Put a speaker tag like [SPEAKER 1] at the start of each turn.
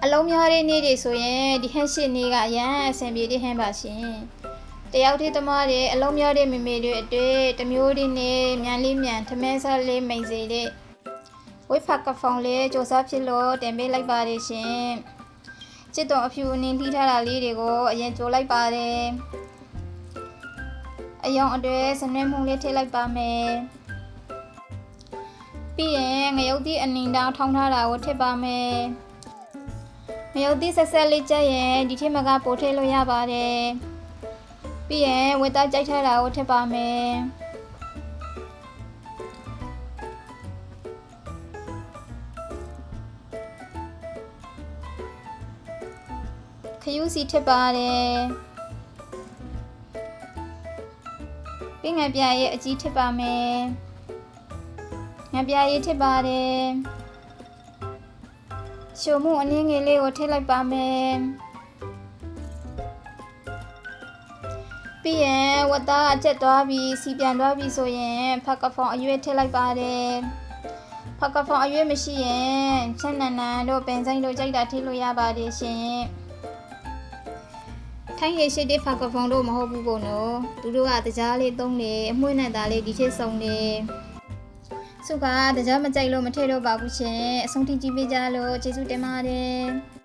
[SPEAKER 1] အလုံးများတဲ့နေ့တွေဆိုရင်ဒီဟန်ရှစ်နေ့ကအရန်အဆင်ပြေတဲ့ဟန်ပါရှင်တယောက်တည်းသမားတွေအလုံးများတဲ့မေမေတွေအတွေ့တမျိုးတွေနဲ့မြန်လေးမြန်ထမဲစားလေးမိန်စေတဲ့ဝိဖတ်ကဖောင်လေးစူးစမ်းဖြစ်လို့တင်ပေးလိုက်ပါတယ်ရှင်ချစ်တော်အဖြူအနင်းလှီးထားတာလေးတွေကိုအရင်ကြိုလိုက်ပါတယ်အယောင်အတွေ့စနွဲမှုလေးထည့်လိုက်ပါမယ်ပြီးရင်ငရုတ်သီးအနင်းတောင်ထောင်းထားတာကိုထည့်ပါမယ်ငရုတ်သီးဆက်ဆက်လေးကြက်ရင်ဒီထည့်မကပို့ထည့်လို့ရပါတယ်ပြီးရင်ဝတ်သားကြိုက်ထားတာကိုထည့်ပါမယ်ခရူးစီထည့်ပါတယ်ပြီးငပြရဲ့အကြီးထည့်ပါမယ်ငပြရေးထည့်ပါတယ်ရှိုမှုအနည်းငယ်လေးကိုထည့်လိုက်ပါမယ်ပြီးရင်ဝတ်သားအချက်သွားပြီးစီပြန်သွားပြီးဆိုရင်ဖက်ကဖောင်အရွက်ထည့်လိုက်ပါတယ်ဖက်ကဖောင်အရွက်မရှိရင်ချက်နန်နန်တို့ပင်ဆိုင်တို့ကြိုက်တာထည့်လို့ရပါတယ်ရှင်ထိုင်းရရှိတဲ့ဖက်ကဖောင်တို့မဟုတ်ဘူးပေါ့နော်သူတို့ကတကြားလေးသုံးတယ်အမွှေးနဲ့သားလေးဒီထည့်စုံတယ်စုကတကြားမကြိုက်လို့မထည့်တော့ပါဘူးရှင်အဆုံးထိကြည့်ပေးကြလို့ကျေးဇူးတင်ပါတယ်